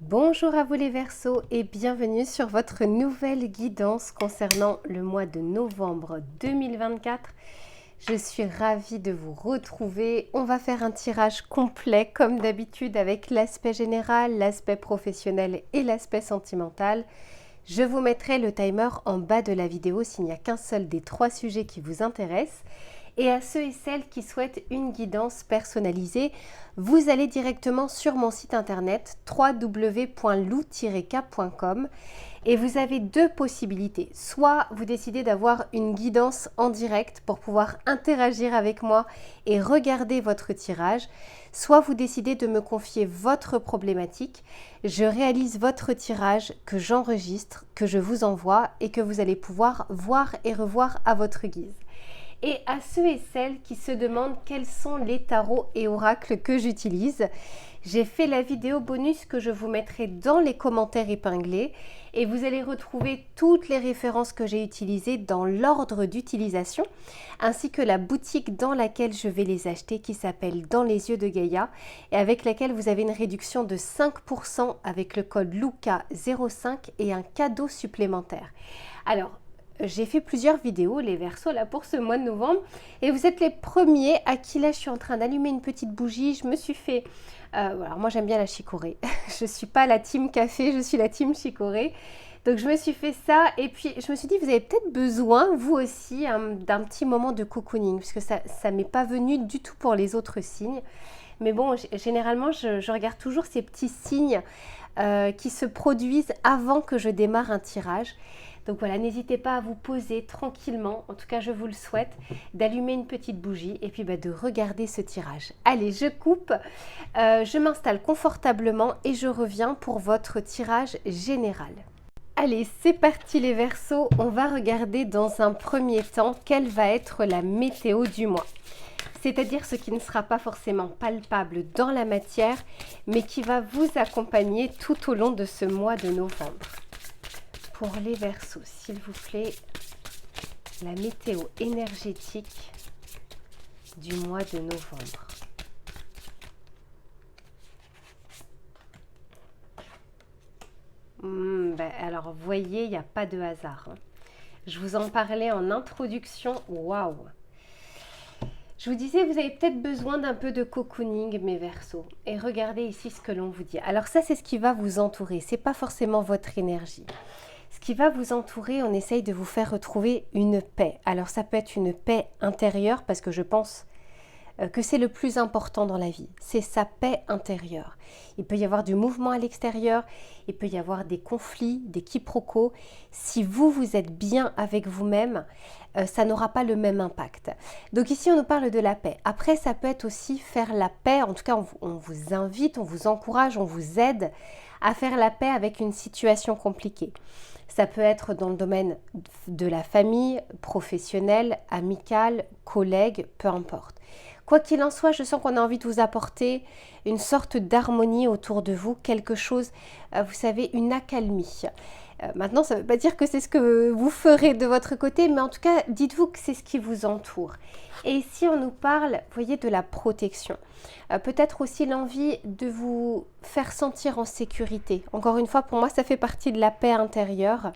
Bonjour à vous les Verseaux et bienvenue sur votre nouvelle guidance concernant le mois de novembre 2024. Je suis ravie de vous retrouver. On va faire un tirage complet comme d'habitude avec l'aspect général, l'aspect professionnel et l'aspect sentimental. Je vous mettrai le timer en bas de la vidéo s'il n'y a qu'un seul des 3 sujets qui vous intéressent. Et à ceux et celles qui souhaitent une guidance personnalisée, vous allez directement sur mon site internet www.lou-k.com et vous avez 2 possibilités. Soit vous décidez d'avoir une guidance en direct pour pouvoir interagir avec moi et regarder votre tirage, soit vous décidez de me confier votre problématique. Je réalise votre tirage que j'enregistre, que je vous envoie et que vous allez pouvoir voir et revoir à votre guise. Et à ceux et celles qui se demandent quels sont les tarots et oracles que j'utilise, j'ai fait la vidéo bonus que je vous mettrai dans les commentaires épinglés et vous allez retrouver toutes les références que j'ai utilisées dans l'ordre d'utilisation ainsi que la boutique dans laquelle je vais les acheter qui s'appelle Dans les yeux de Gaïa et avec laquelle vous avez une réduction de 5% avec le code LUCA05 et un cadeau supplémentaire. Alors, j'ai fait plusieurs vidéos, les Verseaux, là pour ce mois de novembre. Et vous êtes les premiers à qui là je suis en train d'allumer une petite bougie. Je me suis fait... alors moi j'aime bien la chicorée. Je ne suis pas la team café, je suis la team chicorée. Donc je me suis fait ça. Et puis je me suis dit, vous avez peut-être besoin, vous aussi, d'un petit moment de cocooning. Parce que ça ne m'est pas venu du tout pour les autres signes. Mais bon, généralement, je regarde toujours ces petits signes qui se produisent avant que je démarre un tirage. Donc voilà, n'hésitez pas à vous poser tranquillement, en tout cas je vous le souhaite, d'allumer une petite bougie et puis de regarder ce tirage. Allez, je coupe, je m'installe confortablement et je reviens pour votre tirage général. Allez, c'est parti les Verseaux, on va regarder dans un premier temps quelle va être la météo du mois. C'est-à-dire ce qui ne sera pas forcément palpable dans la matière, mais qui va vous accompagner tout au long de ce mois de novembre. Pour les Verseaux, s'il vous plaît, la météo énergétique du mois de novembre. Alors, vous voyez, il n'y a pas de hasard. Je vous en parlais en introduction. Waouh! Je vous disais, vous avez peut-être besoin d'un peu de cocooning, mes Verseaux. Et regardez ici ce que l'on vous dit. Alors ça, c'est ce qui va vous entourer. Ce n'est pas forcément votre énergie. Ce qui va vous entourer, on essaye de vous faire retrouver une paix. Alors ça peut être une paix intérieure parce que je pense que c'est le plus important dans la vie. C'est sa paix intérieure. Il peut y avoir du mouvement à l'extérieur, il peut y avoir des conflits, des quiproquos. Si vous êtes bien avec vous-même, ça n'aura pas le même impact. Donc ici, on nous parle de la paix. Après, ça peut être aussi faire la paix. En tout cas, on vous invite, on vous encourage, on vous aide à faire la paix avec une situation compliquée. Ça peut être dans le domaine de la famille, professionnelle, amicale, collègue, peu importe. Quoi qu'il en soit, je sens qu'on a envie de vous apporter une sorte d'harmonie autour de vous, quelque chose, vous savez, une accalmie. Maintenant, ça ne veut pas dire que c'est ce que vous ferez de votre côté, mais en tout cas, dites-vous que c'est ce qui vous entoure. Et ici, on nous parle, vous voyez, de la protection. Peut-être aussi l'envie de vous faire sentir en sécurité. Encore une fois, pour moi, ça fait partie de la paix intérieure.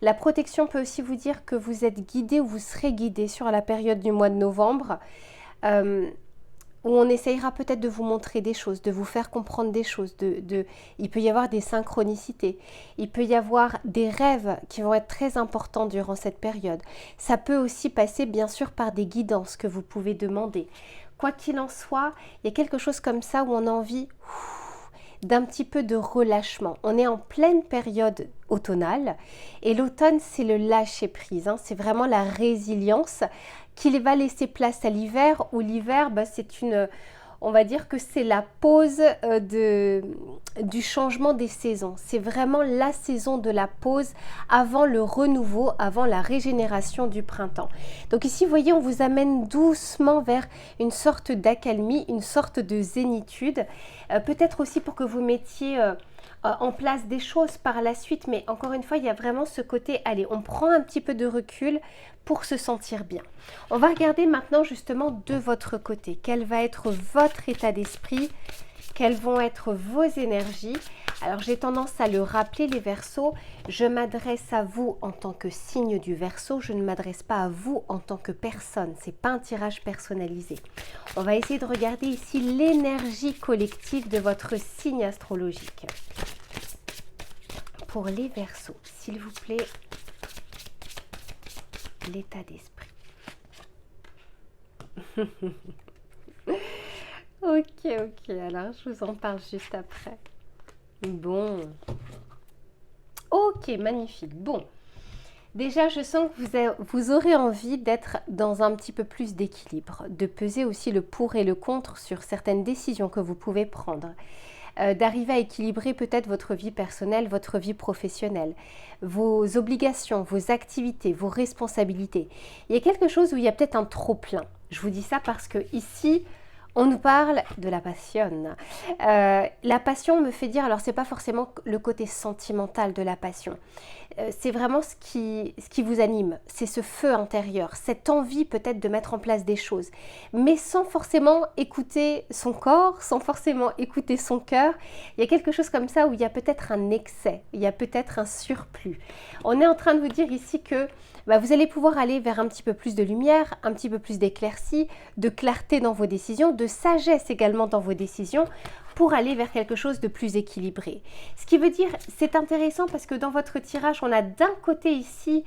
La protection peut aussi vous dire que vous êtes guidé ou vous serez guidé sur la période du mois de novembre. Où on essayera peut-être de vous montrer des choses, de vous faire comprendre des choses. Il peut y avoir des synchronicités, il peut y avoir des rêves qui vont être très importants durant cette période. Ça peut aussi passer bien sûr par des guidances que vous pouvez demander. Quoi qu'il en soit, il y a quelque chose comme ça où on a envie d'un petit peu de relâchement. On est en pleine période automnale et l'automne c'est le lâcher prise, hein. C'est vraiment la résilience qui va laisser place à l'hiver où l'hiver c'est on va dire que c'est la pause du changement des saisons. C'est vraiment la saison de la pause avant le renouveau, avant la régénération du printemps. Donc ici, vous voyez, on vous amène doucement vers une sorte d'accalmie, une sorte de zénitude. Peut-être aussi pour que vous mettiez en place des choses par la suite, mais encore une fois, il y a vraiment ce côté, allez, on prend un petit peu de recul pour se sentir bien. On va regarder maintenant justement de votre côté, quel va être votre état d'esprit, quelles vont être vos énergies. Alors j'ai tendance à le rappeler les Verseaux, je m'adresse à vous en tant que signe du Verseau, je ne m'adresse pas à vous en tant que personne, c'est pas un tirage personnalisé. On va essayer de regarder ici l'énergie collective de votre signe astrologique. Pour les Verseaux, s'il vous plaît, l'état d'esprit. Ok, alors je vous en parle juste après. Bon. Ok, magnifique. Bon. Déjà, je sens que vous aurez envie d'être dans un petit peu plus d'équilibre, de peser aussi le pour et le contre sur certaines décisions que vous pouvez prendre, d'arriver à équilibrer peut-être votre vie personnelle, votre vie professionnelle, vos obligations, vos activités, vos responsabilités. Il y a quelque chose où il y a peut-être un trop-plein. Je vous dis ça parce que ici, on nous parle de la passion. La passion me fait dire, alors c'est pas forcément le côté sentimental de la passion, c'est vraiment ce qui vous anime, c'est ce feu intérieur, cette envie peut-être de mettre en place des choses, mais sans forcément écouter son corps, sans forcément écouter son cœur. Il y a quelque chose comme ça où il y a peut-être un excès, il y a peut-être un surplus. On est en train de vous dire ici que vous allez pouvoir aller vers un petit peu plus de lumière, un petit peu plus d'éclaircie, de clarté dans vos décisions, de sagesse également dans vos décisions pour aller vers quelque chose de plus équilibré. Ce qui veut dire, c'est intéressant parce que dans votre tirage, on a d'un côté ici,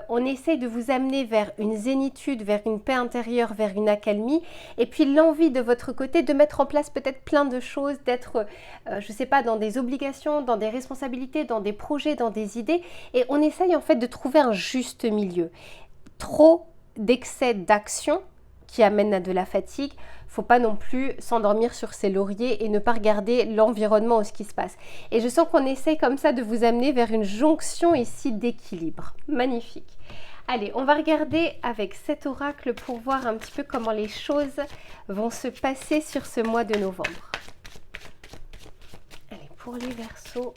on essaye de vous amener vers une zénitude, vers une paix intérieure, vers une accalmie, et puis l'envie de votre côté de mettre en place peut-être plein de choses, d'être, je ne sais pas, dans des obligations, dans des responsabilités, dans des projets, dans des idées, et on essaye en fait de trouver un juste milieu. Trop d'excès d'action qui amène à de la fatigue, faut pas non plus s'endormir sur ses lauriers et ne pas regarder l'environnement ou ce qui se passe. Et je sens qu'on essaye comme ça de vous amener vers une jonction ici d'équilibre. Magnifique. Allez, on va regarder avec cet oracle pour voir un petit peu comment les choses vont se passer sur ce mois de novembre. Allez, pour les Verseaux,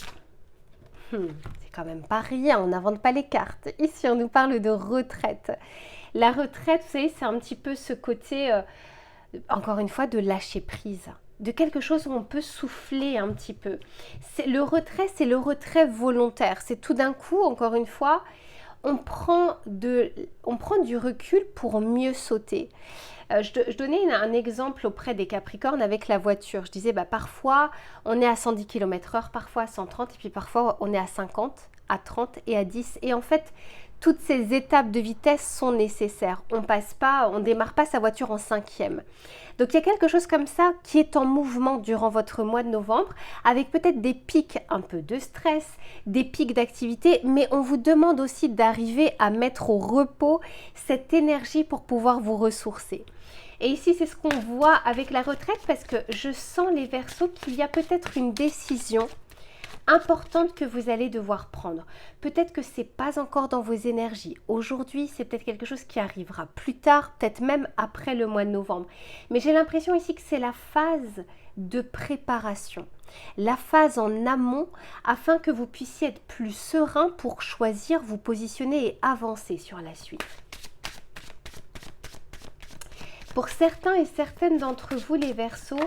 c'est quand même pas rien, on n'invente pas les cartes. Ici, on nous parle de retraite. La retraite, vous savez, c'est un petit peu ce côté, encore une fois, de lâcher prise, de quelque chose où on peut souffler un petit peu. Le retrait, c'est le retrait volontaire. C'est tout d'un coup, encore une fois, on prend du recul pour mieux sauter. Je donnais un exemple auprès des Capricornes avec la voiture. Je disais, parfois, on est à 110 km/h, parfois à 130, et puis parfois, on est à 50, à 30 et à 10. Et en fait, toutes ces étapes de vitesse sont nécessaires. On démarre pas sa voiture en 5e. Donc il y a quelque chose comme ça qui est en mouvement durant votre mois de novembre, avec peut-être des pics un peu de stress, des pics d'activité, mais on vous demande aussi d'arriver à mettre au repos cette énergie pour pouvoir vous ressourcer. Et ici, c'est ce qu'on voit avec la retraite, parce que je sens les Verseaux qu'il y a peut-être une décision importante que vous allez devoir prendre. Peut-être que ce n'est pas encore dans vos énergies. Aujourd'hui, c'est peut-être quelque chose qui arrivera plus tard, peut-être même après le mois de novembre. Mais j'ai l'impression ici que c'est la phase de préparation, la phase en amont, afin que vous puissiez être plus serein pour choisir, vous positionner et avancer sur la suite. Pour certains et certaines d'entre vous, les Verseaux,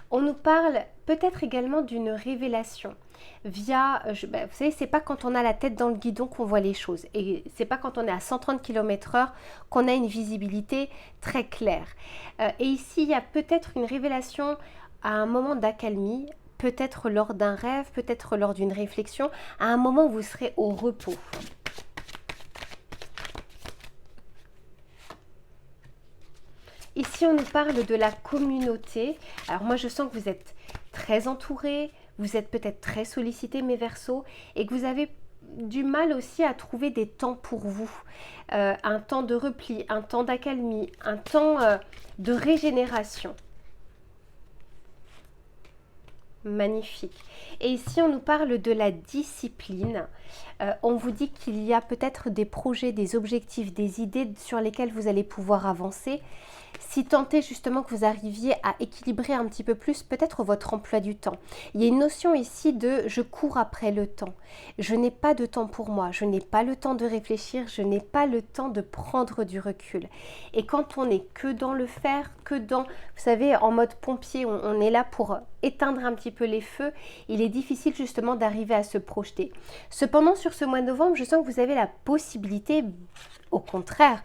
on nous parle peut-être également d'une révélation. Via, vous savez, c'est pas quand on a la tête dans le guidon qu'on voit les choses, et c'est pas quand on est à 130 km/h qu'on a une visibilité très claire. Et ici, il y a peut-être une révélation à un moment d'accalmie, peut-être lors d'un rêve, peut-être lors d'une réflexion, à un moment où vous serez au repos. Ici, on nous parle de la communauté. Alors moi, je sens que vous êtes très entourés, vous êtes peut-être très sollicités, mes Verseaux, et que vous avez du mal aussi à trouver des temps pour vous. Un temps de repli, un temps d'accalmie, un temps de régénération. Magnifique. Et ici, on nous parle de la discipline. On vous dit qu'il y a peut-être des projets, des objectifs, des idées sur lesquels vous allez pouvoir avancer. Si tant est justement que vous arriviez à équilibrer un petit peu plus peut-être votre emploi du temps. Il y a une notion ici de je cours après le temps. Je n'ai pas de temps pour moi, je n'ai pas le temps de réfléchir, je n'ai pas le temps de prendre du recul. Et quand on n'est que dans le faire, que dans, vous savez, en mode pompier, on est là pour éteindre un petit peu les feux, il est difficile justement d'arriver à se projeter. Cependant, sur ce mois de novembre, je sens que vous avez la possibilité, au contraire,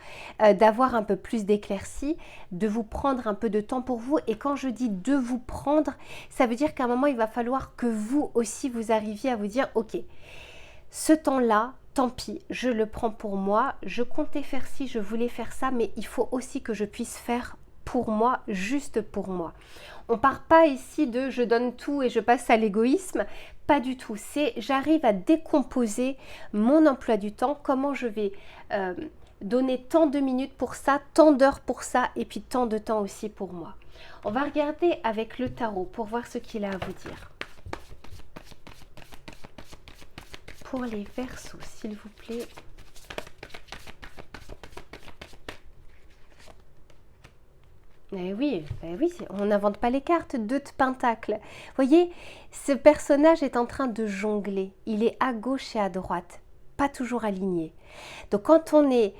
d'avoir un peu plus d'éclaircie, de vous prendre un peu de temps pour vous. Et quand je dis de vous prendre, ça veut dire qu'à un moment, il va falloir que vous aussi, vous arriviez à vous dire, ok, ce temps-là, tant pis, je le prends pour moi, je comptais faire ci, je voulais faire ça, mais il faut aussi que je puisse faire pour moi, juste pour moi. On part pas ici de je donne tout et je passe à l'égoïsme, pas du tout. C'est j'arrive à décomposer mon emploi du temps, comment je vais donner tant de minutes pour ça, tant d'heures pour ça et puis tant de temps aussi pour moi. On va regarder avec le tarot pour voir ce qu'il a à vous dire. Pour les Verseaux, s'il vous plaît. Oui, on n'invente pas les cartes, 2 de Pentacle. Voyez, ce personnage est en train de jongler. Il est à gauche et à droite, pas toujours aligné. Donc quand on est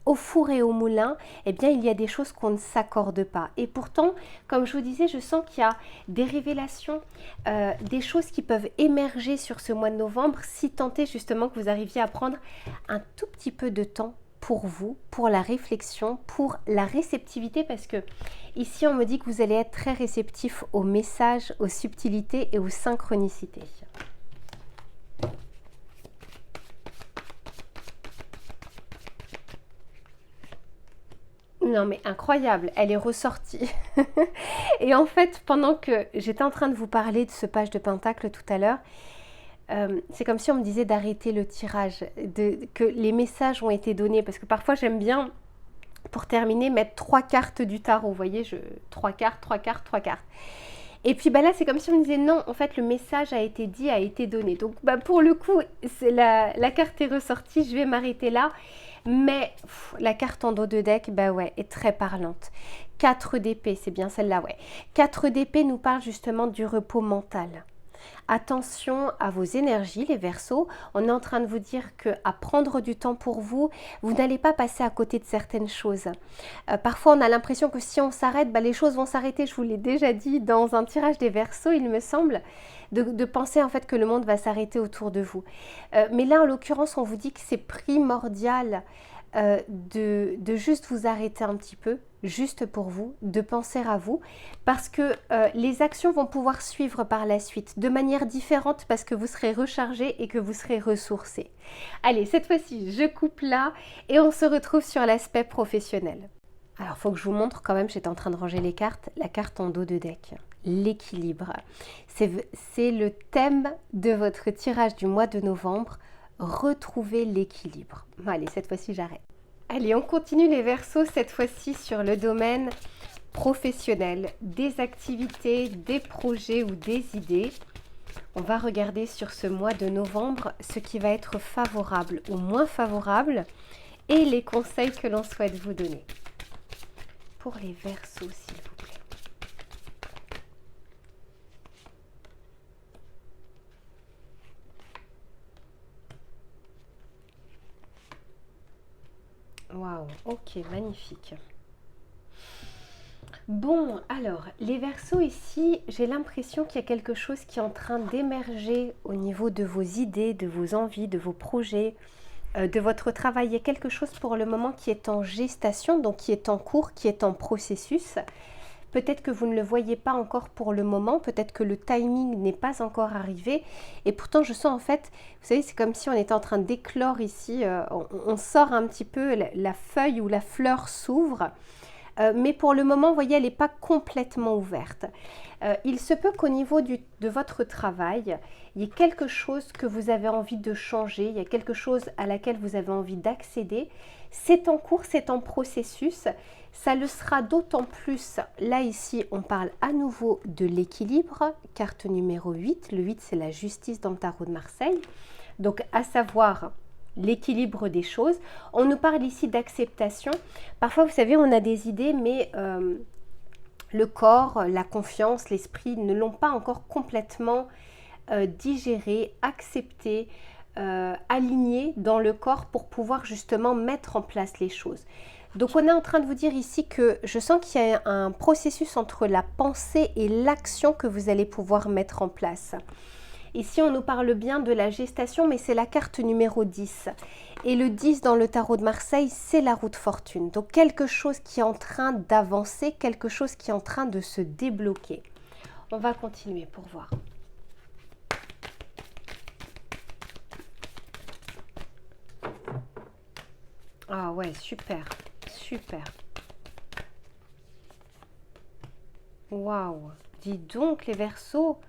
au four et au moulin, eh bien il y a des choses qu'on ne s'accorde pas. Et pourtant, comme je vous disais, je sens qu'il y a des révélations, des choses qui peuvent émerger sur ce mois de novembre, si tant est justement que vous arriviez à prendre un tout petit peu de temps pour vous, pour la réflexion, pour la réceptivité, parce que ici on me dit que vous allez être très réceptif aux messages, aux subtilités et aux synchronicités. Non mais incroyable, elle est ressortie. Et en fait, pendant que j'étais en train de vous parler de ce page de Pentacle tout à l'heure, c'est comme si on me disait d'arrêter le tirage, que les messages ont été donnés, parce que parfois j'aime bien, pour terminer, mettre 3 cartes du tarot, vous voyez, 3 cartes, 3 cartes, 3 cartes. Et puis là, c'est comme si on me disait non, en fait, le message a été dit, a été donné. Donc pour le coup, la carte est ressortie, je vais m'arrêter là. Mais la carte en dos de deck, est très parlante. 4 d'épée, c'est bien celle-là, ouais. 4 d'épée nous parle justement du repos mental. Attention à vos énergies, les Verseaux. On est en train de vous dire qu'à prendre du temps pour vous, vous n'allez pas passer à côté de certaines choses. Parfois, on a l'impression que si on s'arrête, les choses vont s'arrêter. Je vous l'ai déjà dit dans un tirage des Verseaux, il me semble, de penser en fait que le monde va s'arrêter autour de vous. Mais là, en l'occurrence, on vous dit que c'est primordial de juste vous arrêter un petit peu, juste pour vous, de penser à vous, parce que les actions vont pouvoir suivre par la suite de manière différente, parce que vous serez rechargé et que vous serez ressourcé. Allez, cette fois-ci, je coupe là et on se retrouve sur l'aspect professionnel. Alors, il faut que je vous montre quand même, j'étais en train de ranger les cartes, la carte en dos de deck, l'équilibre. C'est le thème de votre tirage du mois de novembre, retrouver l'équilibre. Allez, cette fois-ci, j'arrête. Allez, on continue les Verseaux, cette fois-ci sur le domaine professionnel, des activités, des projets ou des idées. On va regarder sur ce mois de novembre ce qui va être favorable ou moins favorable et les conseils que l'on souhaite vous donner. Pour les Verseaux, s'il vous plaît. Waouh, ok, magnifique. Bon, alors, les Verseaux ici, j'ai l'impression qu'il y a quelque chose qui est en train d'émerger au niveau de vos idées, de vos envies, de vos projets, de votre travail. Il y a quelque chose pour le moment qui est en gestation, donc qui est en cours, qui est en processus. Peut-être que vous ne le voyez pas encore pour le moment, peut-être que le timing n'est pas encore arrivé. Et pourtant, je sens en fait, vous savez, c'est comme si on était en train d'éclore ici. On sort un petit peu, la feuille ou la fleur s'ouvre. Mais pour le moment, vous voyez, elle n'est pas complètement ouverte. Il se peut qu'au niveau de votre travail, il y ait quelque chose que vous avez envie de changer, il y a quelque chose à laquelle vous avez envie d'accéder. C'est en cours, c'est en processus. Ça le sera d'autant plus, là ici on parle à nouveau de l'équilibre, carte numéro 8, le 8 c'est la justice dans le tarot de Marseille, donc à savoir l'équilibre des choses. On nous parle ici d'acceptation, parfois vous savez on a des idées mais le corps, la confiance, l'esprit ne l'ont pas encore complètement digéré, accepté, aligné dans le corps pour pouvoir justement mettre en place les choses. Donc on est en train de vous dire ici que je sens qu'il y a un processus entre la pensée et l'action que vous allez pouvoir mettre en place. Ici, on nous parle bien de la gestation, mais c'est la carte numéro 10. Et le 10 dans le tarot de Marseille, c'est la roue de fortune. Donc quelque chose qui est en train d'avancer, quelque chose qui est en train de se débloquer. On va continuer pour voir. Ah ouais, super, super. Waouh, dis donc les Verseaux.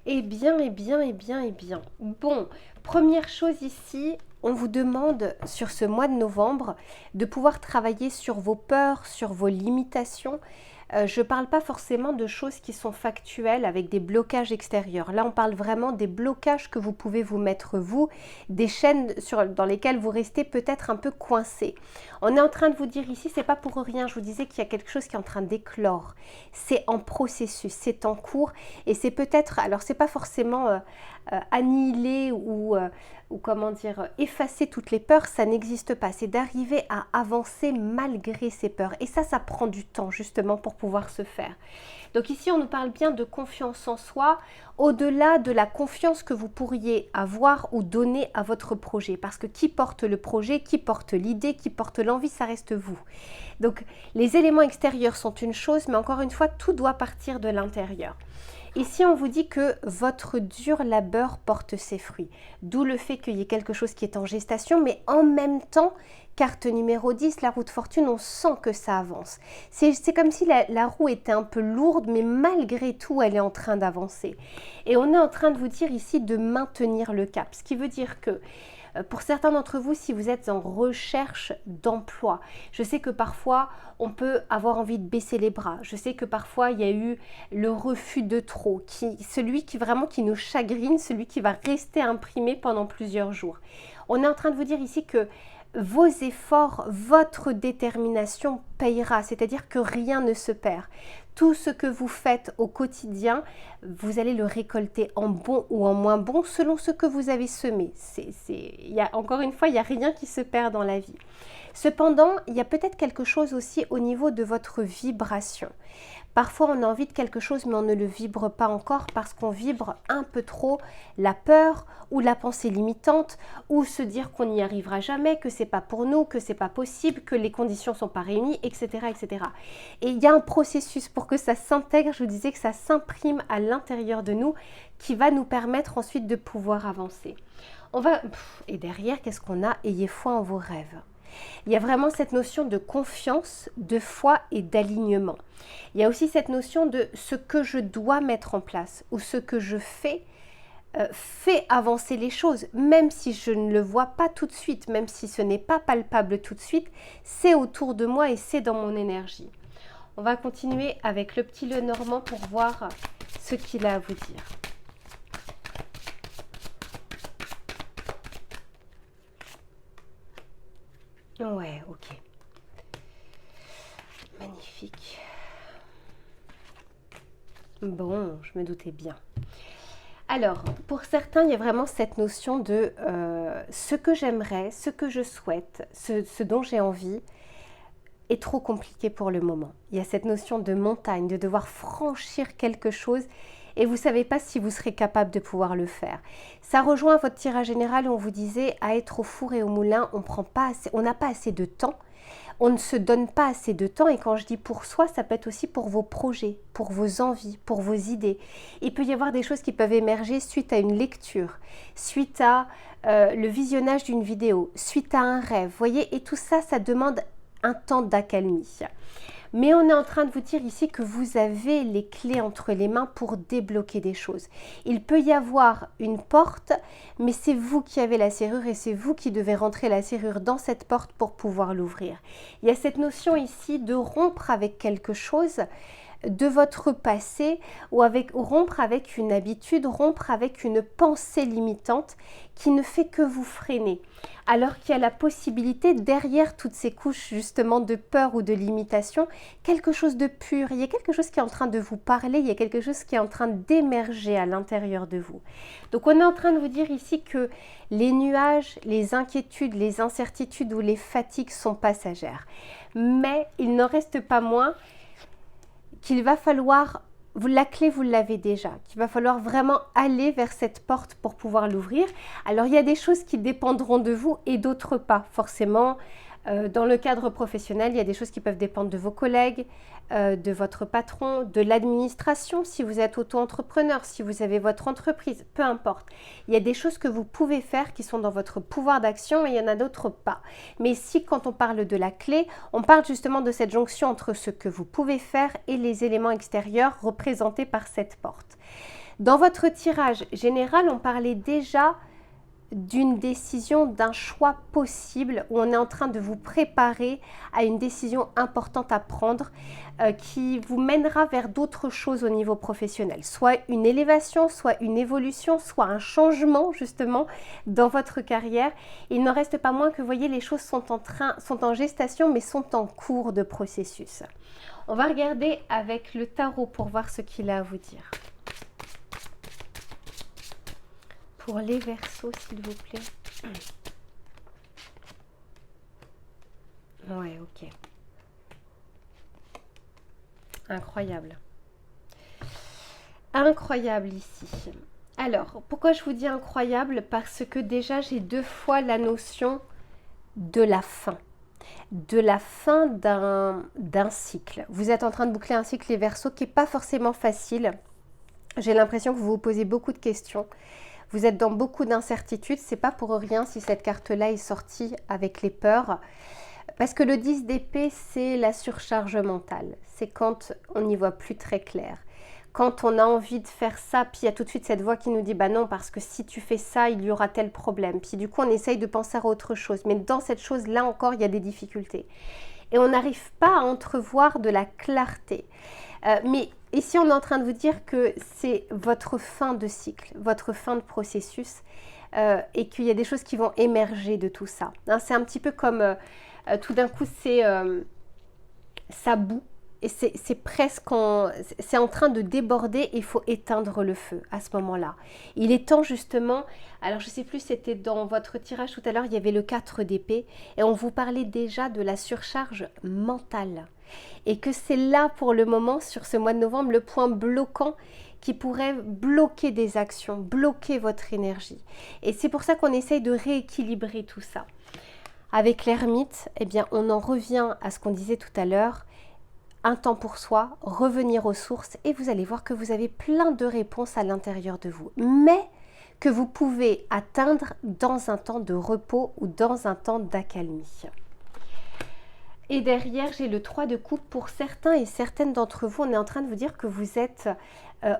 Eh bien, eh bien, eh bien, eh bien. Bon, première chose ici, on vous demande sur ce mois de novembre de pouvoir travailler sur vos peurs, sur vos limitations. Je ne parle pas forcément de choses qui sont factuelles avec des blocages extérieurs. Là, on parle vraiment des blocages que vous pouvez vous mettre vous, des chaînes dans lesquelles vous restez peut-être un peu coincé. On est en train de vous dire ici, c'est pas pour rien, je vous disais qu'il y a quelque chose qui est en train d'éclore. C'est en processus, c'est en cours et c'est peut-être, alors c'est pas forcément annihiler ou comment dire, effacer toutes les peurs, ça n'existe pas. C'est d'arriver à avancer malgré ces peurs. Et ça prend du temps justement pour pouvoir se faire. Donc ici, on nous parle bien de confiance en soi, au-delà de la confiance que vous pourriez avoir ou donner à votre projet. Parce que qui porte le projet, qui porte l'idée, qui porte l'envie, ça reste vous. Donc les éléments extérieurs sont une chose, mais encore une fois, tout doit partir de l'intérieur. Ici, on vous dit que votre dur labeur porte ses fruits. D'où le fait qu'il y ait quelque chose qui est en gestation, mais en même temps, carte numéro 10, la roue de fortune, on sent que ça avance. C'est comme si la roue était un peu lourde, mais malgré tout, elle est en train d'avancer. Et on est en train de vous dire ici de maintenir le cap. Ce qui veut dire que pour certains d'entre vous, si vous êtes en recherche d'emploi, je sais que parfois, on peut avoir envie de baisser les bras. Je sais que parfois, il y a eu le refus de trop, celui qui vraiment qui nous chagrine, celui qui va rester imprimé pendant plusieurs jours. On est en train de vous dire ici que vos efforts, votre détermination payera, c'est-à-dire que rien ne se perd. Tout ce que vous faites au quotidien, vous allez le récolter en bon ou en moins bon selon ce que vous avez semé. Encore une fois, il n'y a rien qui se perd dans la vie. Cependant, il y a peut-être quelque chose aussi au niveau de votre vibration. Parfois, on a envie de quelque chose, mais on ne le vibre pas encore parce qu'on vibre un peu trop la peur ou la pensée limitante ou se dire qu'on n'y arrivera jamais, que c'est pas pour nous, que c'est pas possible, que les conditions sont pas réunies, etc., etc. Et il y a un processus pour que ça s'intègre, je vous disais que ça s'imprime à l'intérieur de nous qui va nous permettre ensuite de pouvoir avancer. Et derrière, qu'est-ce qu'on a? Ayez foi en vos rêves. Il y a vraiment cette notion de confiance, de foi et d'alignement. Il y a aussi cette notion de ce que je dois mettre en place ou ce que je fais fait avancer les choses, même si je ne le vois pas tout de suite, même si ce n'est pas palpable tout de suite, c'est autour de moi et c'est dans mon énergie. On va continuer avec le petit Lenormand pour voir ce qu'il a à vous dire. Ouais, ok. Magnifique. Bon, je me doutais bien. Alors, pour certains, il y a vraiment cette notion de ce que j'aimerais, ce que je souhaite, ce dont j'ai envie est trop compliqué pour le moment. Il y a cette notion de montagne, de devoir franchir quelque chose et vous ne savez pas si vous serez capable de pouvoir le faire. Ça rejoint votre tirage général où on vous disait à être au four et au moulin, on n'a pas assez de temps. On ne se donne pas assez de temps et quand je dis pour soi, ça peut être aussi pour vos projets, pour vos envies, pour vos idées. Il peut y avoir des choses qui peuvent émerger suite à une lecture, suite à le visionnage d'une vidéo, suite à un rêve, vous voyez, et tout ça, ça demande un temps d'accalmie. Mais on est en train de vous dire ici que vous avez les clés entre les mains pour débloquer des choses. Il peut y avoir une porte, mais c'est vous qui avez la serrure et c'est vous qui devez rentrer la serrure dans cette porte pour pouvoir l'ouvrir. Il y a cette notion ici de rompre avec quelque chose de votre passé ou rompre avec une habitude, rompre avec une pensée limitante qui ne fait que vous freiner. Alors qu'il y a la possibilité, derrière toutes ces couches justement de peur ou de limitation, quelque chose de pur. Il y a quelque chose qui est en train de vous parler, il y a quelque chose qui est en train d'émerger à l'intérieur de vous. Donc on est en train de vous dire ici que les nuages, les inquiétudes, les incertitudes ou les fatigues sont passagères. Mais il n'en reste pas moins qu'il va falloir, la clé vous l'avez déjà, qu'il va falloir vraiment aller vers cette porte pour pouvoir l'ouvrir. Alors il y a des choses qui dépendront de vous et d'autres pas forcément. Dans le cadre professionnel, il y a des choses qui peuvent dépendre de vos collègues, de votre patron, de l'administration, si vous êtes auto-entrepreneur, si vous avez votre entreprise, peu importe. Il y a des choses que vous pouvez faire qui sont dans votre pouvoir d'action et il y en a d'autres pas. Mais ici, quand on parle de la clé, on parle justement de cette jonction entre ce que vous pouvez faire et les éléments extérieurs représentés par cette porte. Dans votre tirage général, on parlait déjà d'une décision, d'un choix possible où on est en train de vous préparer à une décision importante à prendre qui vous mènera vers d'autres choses au niveau professionnel. Soit une élévation, soit une évolution, soit un changement justement dans votre carrière. Il n'en reste pas moins que vous voyez les choses sont en gestation mais sont en cours de processus. On va regarder avec le tarot pour voir ce qu'il a à vous dire. Pour les Verseaux, s'il vous plaît. Ouais, ok. Incroyable. Incroyable ici. Alors, pourquoi je vous dis incroyable? Parce que déjà, j'ai 2 fois la notion de la fin. De la fin d'un cycle. Vous êtes en train de boucler un cycle, les Verseaux, qui n'est pas forcément facile. J'ai l'impression que vous vous posez beaucoup de questions. Vous êtes dans beaucoup d'incertitudes, c'est pas pour rien si cette carte-là est sortie avec les peurs. Parce que le 10 d'épée, c'est la surcharge mentale. C'est quand on n'y voit plus très clair. Quand on a envie de faire ça, puis il y a tout de suite cette voix qui nous dit « bah non, parce que si tu fais ça, il y aura tel problème ». Puis du coup, on essaye de penser à autre chose. Mais dans cette chose-là encore, il y a des difficultés. Et on n'arrive pas à entrevoir de la clarté. Mais ici, on est en train de vous dire que c'est votre fin de cycle, votre fin de processus et qu'il y a des choses qui vont émerger de tout ça. Hein, c'est un petit peu comme tout d'un coup, ça bout et c'est presque c'est en train de déborder et il faut éteindre le feu à ce moment-là. Il est temps justement, alors je ne sais plus, c'était dans votre tirage tout à l'heure, il y avait le 4 d'épée et on vous parlait déjà de la surcharge mentale. Et que c'est là pour le moment, sur ce mois de novembre, le point bloquant qui pourrait bloquer des actions, bloquer votre énergie. Et c'est pour ça qu'on essaye de rééquilibrer tout ça. Avec l'ermite, eh bien, on en revient à ce qu'on disait tout à l'heure, un temps pour soi, revenir aux sources et vous allez voir que vous avez plein de réponses à l'intérieur de vous. Mais que vous pouvez atteindre dans un temps de repos ou dans un temps d'accalmie. Et derrière, j'ai le 3 de coupe. Pour certains et certaines d'entre vous, on est en train de vous dire que vous êtes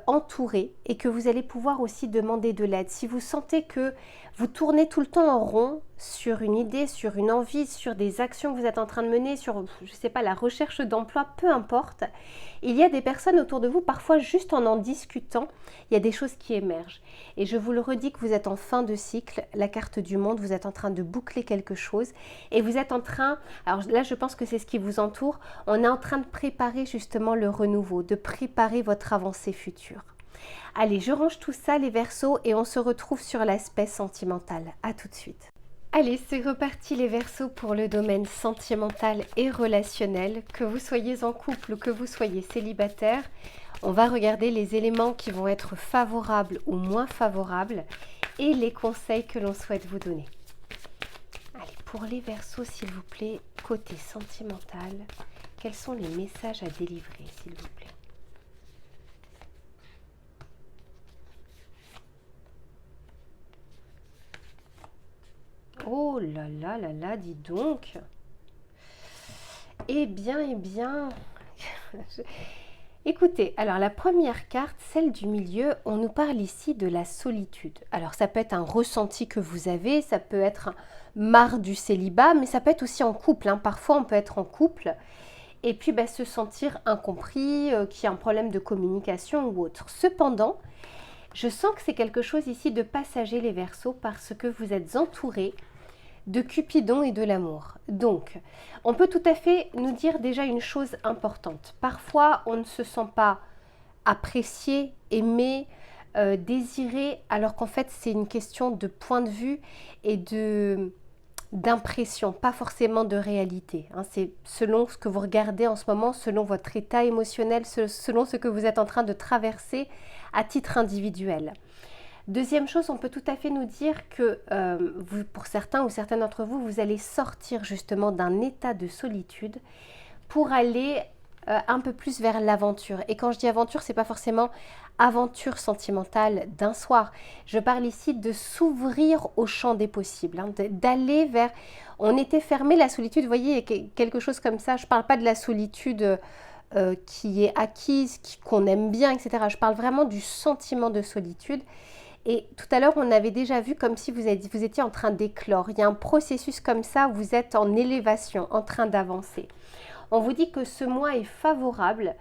entouré et que vous allez pouvoir aussi demander de l'aide. Si vous sentez que vous tournez tout le temps en rond sur une idée, sur une envie, sur des actions que vous êtes en train de mener, sur, je ne sais pas, la recherche d'emploi, peu importe, il y a des personnes autour de vous, parfois juste en discutant, il y a des choses qui émergent. Et je vous le redis que vous êtes en fin de cycle, la carte du monde, vous êtes en train de boucler quelque chose et vous êtes en train, alors là je pense que c'est ce qui vous entoure, on est en train de préparer justement le renouveau, de préparer votre avancée future. Allez, je range tout ça les Verseaux et on se retrouve sur l'aspect sentimental. À tout de suite. Allez, c'est reparti les Verseaux pour le domaine sentimental et relationnel. Que vous soyez en couple ou que vous soyez célibataire, on va regarder les éléments qui vont être favorables ou moins favorables et les conseils que l'on souhaite vous donner. Allez, pour les Verseaux, s'il vous plaît, côté sentimental, quels sont les messages à délivrer, s'il vous plaît? Oh là là là là, dis donc. Eh bien, Écoutez, alors la première carte, celle du milieu, on nous parle ici de la solitude. Alors ça peut être un ressenti que vous avez, ça peut être marre du célibat, mais ça peut être aussi en couple. Hein. Parfois on peut être en couple et puis se sentir incompris, qu'il y a un problème de communication ou autre. Cependant, je sens que c'est quelque chose ici de passager les Verseaux parce que vous êtes entourés de Cupidon et de l'amour. Donc, on peut tout à fait nous dire déjà une chose importante. Parfois, on ne se sent pas apprécié, aimé, désiré, alors qu'en fait, c'est une question de point de vue et d'impression, pas forcément de réalité. C'est selon ce que vous regardez en ce moment, selon votre état émotionnel, selon ce que vous êtes en train de traverser à titre individuel. Deuxième chose, on peut tout à fait nous dire que pour certains ou certaines d'entre vous, vous allez sortir justement d'un état de solitude pour aller un peu plus vers l'aventure. Et quand je dis aventure, c'est pas forcément aventure sentimentale d'un soir. Je parle ici de s'ouvrir au champ des possibles, d'aller vers... On était fermé, la solitude, vous voyez, quelque chose comme ça. Je parle pas de la solitude qui est acquise, qu'on aime bien, etc. Je parle vraiment du sentiment de solitude. Et tout à l'heure, on avait déjà vu comme si vous étiez en train d'éclore. Il y a un processus comme ça où vous êtes en élévation, en train d'avancer. On vous dit que ce mois est favorable,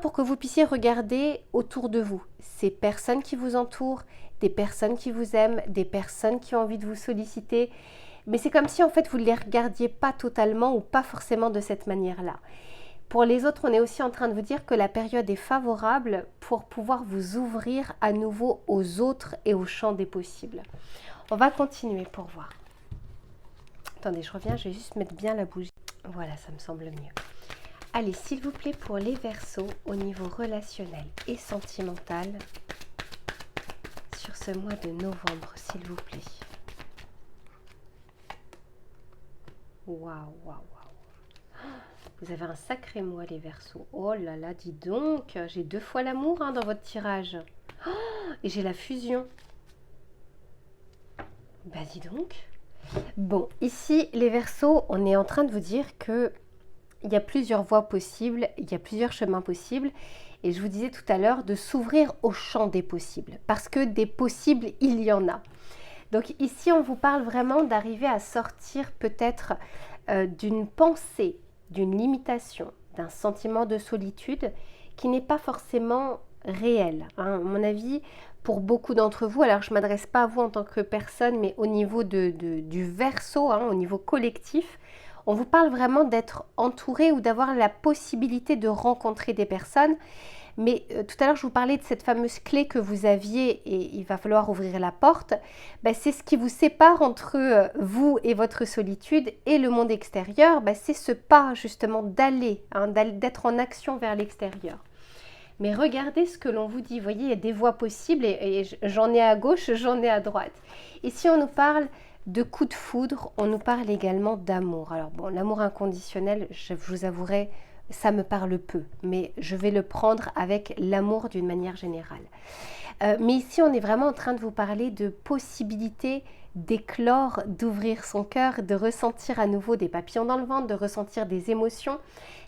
pour que vous puissiez regarder autour de vous, ces personnes qui vous entourent, des personnes qui vous aiment, des personnes qui ont envie de vous solliciter. Mais c'est comme si en fait vous ne les regardiez pas totalement ou pas forcément de cette manière-là. Pour les autres, on est aussi en train de vous dire que la période est favorable pour pouvoir vous ouvrir à nouveau aux autres et au champ des possibles. On va continuer pour voir. Attendez, je reviens, je vais juste mettre bien la bougie. Voilà, ça me semble mieux. Allez, s'il vous plaît, pour les Verseaux, au niveau relationnel et sentimental, sur ce mois de novembre, s'il vous plaît. Waouh, waouh, waouh. Vous avez un sacré mois, les Verseaux. Oh là là, dis donc, j'ai 2 fois l'amour dans votre tirage. Et j'ai la fusion. Bah dis donc. Bon, ici, les Verseaux, on est en train de vous dire que il y a plusieurs voies possibles, il y a plusieurs chemins possibles. Et je vous disais tout à l'heure de s'ouvrir au champ des possibles. Parce que des possibles, il y en a. Donc ici, on vous parle vraiment d'arriver à sortir peut-être d'une pensée, d'une limitation, d'un sentiment de solitude qui n'est pas forcément réel. À mon avis, pour beaucoup d'entre vous, alors je ne m'adresse pas à vous en tant que personne, mais au niveau du Verseau, au niveau collectif, on vous parle vraiment d'être entouré ou d'avoir la possibilité de rencontrer des personnes. Mais tout à l'heure, je vous parlais de cette fameuse clé que vous aviez et il va falloir ouvrir la porte. C'est ce qui vous sépare entre vous et votre solitude et le monde extérieur. C'est ce pas justement d'aller, d'être en action vers l'extérieur. Mais regardez ce que l'on vous dit. Vous voyez, il y a des voies possibles et j'en ai à gauche, j'en ai à droite. Ici, on nous parle de coup de foudre, on nous parle également d'amour. Alors bon, l'amour inconditionnel, je vous avouerai, ça me parle peu, mais je vais le prendre avec l'amour d'une manière générale. Mais ici, on est vraiment en train de vous parler de possibilités d'éclore, d'ouvrir son cœur, de ressentir à nouveau des papillons dans le ventre, de ressentir des émotions,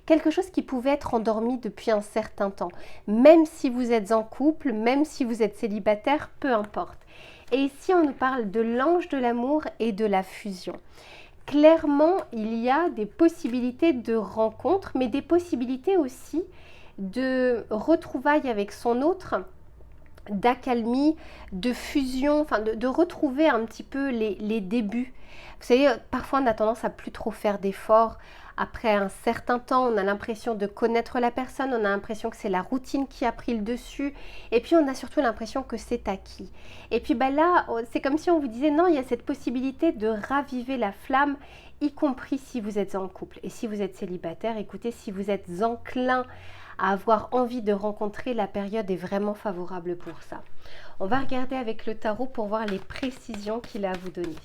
quelque chose qui pouvait être endormi depuis un certain temps. Même si vous êtes en couple, même si vous êtes célibataire, peu importe. Et ici, on nous parle de l'ange de l'amour et de la fusion. Clairement, il y a des possibilités de rencontre, mais des possibilités aussi de retrouvailles avec son autre, d'accalmie, de fusion, enfin de retrouver un petit peu les débuts. Vous savez, parfois on a tendance à plus trop faire d'efforts. Après un certain temps, on a l'impression de connaître la personne, on a l'impression que c'est la routine qui a pris le dessus, et puis on a surtout l'impression que c'est acquis. Et puis là, c'est comme si on vous disait non, il y a cette possibilité de raviver la flamme, y compris si vous êtes en couple. Et si vous êtes célibataire, écoutez, si vous êtes enclin à avoir envie de rencontrer, la période est vraiment favorable pour ça. On va regarder avec le tarot pour voir les précisions qu'il a à vous donner.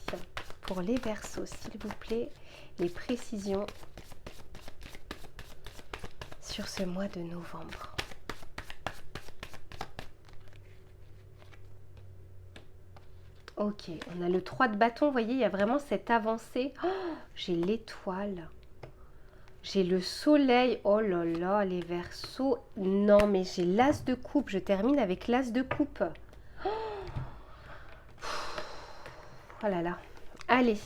Pour les Verseaux, s'il vous plaît, les précisions sur ce mois de novembre. Ok, on a le 3 de bâton, vous voyez, il y a vraiment cette avancée. Oh, j'ai l'étoile. J'ai le soleil. Oh là là, les Verseaux. Non, mais j'ai l'as de coupe. Je termine avec l'as de coupe. Oh là là. Allez,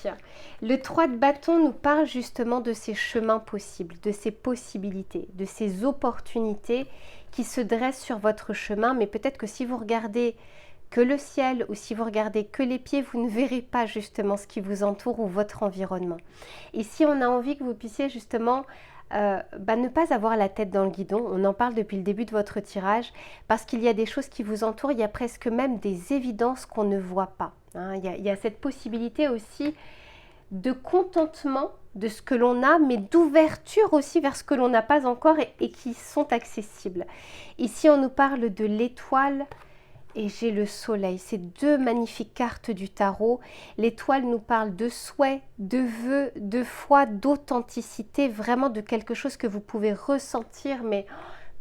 le 3 de bâton nous parle justement de ces chemins possibles, de ces possibilités, de ces opportunités qui se dressent sur votre chemin. Mais peut-être que si vous regardez que le ciel ou si vous regardez que les pieds, vous ne verrez pas justement ce qui vous entoure ou votre environnement. Et si on a envie que vous puissiez justement ne pas avoir la tête dans le guidon, on en parle depuis le début de votre tirage, parce qu'il y a des choses qui vous entourent, il y a presque même des évidences qu'on ne voit pas. Hein. Il y a cette possibilité aussi de contentement de ce que l'on a, mais d'ouverture aussi vers ce que l'on n'a pas encore et qui sont accessibles. Ici, on nous parle de l'étoile et j'ai le soleil. C'est deux magnifiques cartes du tarot. L'étoile nous parle de souhait, de vœux, de foi, d'authenticité, vraiment de quelque chose que vous pouvez ressentir, mais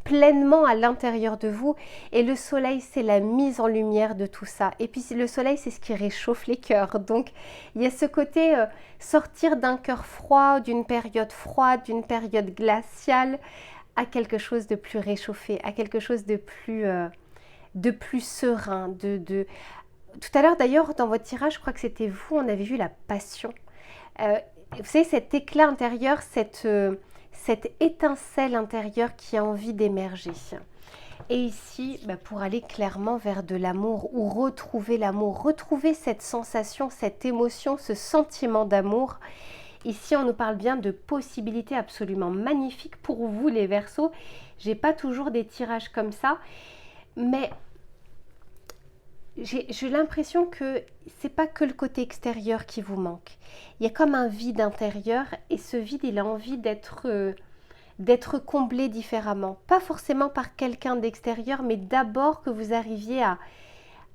pleinement à l'intérieur de vous. Et le soleil, c'est la mise en lumière de tout ça. Et puis le soleil, c'est ce qui réchauffe les cœurs. Donc il y a ce côté sortir d'un cœur froid, d'une période froide, d'une période glaciale, à quelque chose de plus réchauffé, à quelque chose de plus serein. Tout à l'heure d'ailleurs, dans votre tirage, je crois que c'était vous, on avait vu la passion. Vous savez, cet éclat intérieur, cette étincelle intérieure qui a envie d'émerger. Et ici, pour aller clairement vers de l'amour ou retrouver l'amour, retrouver cette sensation, cette émotion, ce sentiment d'amour. Ici, on nous parle bien de possibilités absolument magnifiques pour vous, les Verseaux. J'ai pas toujours des tirages comme ça, mais j'ai l'impression que c'est pas que le côté extérieur qui vous manque. Il y a comme un vide intérieur et ce vide, il a envie d'être comblé différemment. Pas forcément par quelqu'un d'extérieur, mais d'abord que vous arriviez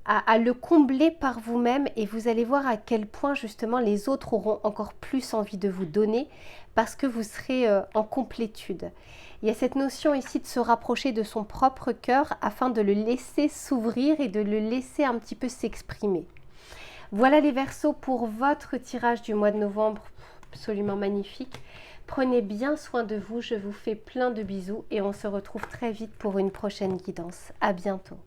à le combler par vous-même et vous allez voir à quel point justement les autres auront encore plus envie de vous donner parce que vous serez en complétude. Il y a cette notion ici de se rapprocher de son propre cœur afin de le laisser s'ouvrir et de le laisser un petit peu s'exprimer. Voilà les Verseaux pour votre tirage du mois de novembre, absolument magnifique. Prenez bien soin de vous, je vous fais plein de bisous et on se retrouve très vite pour une prochaine guidance. À bientôt.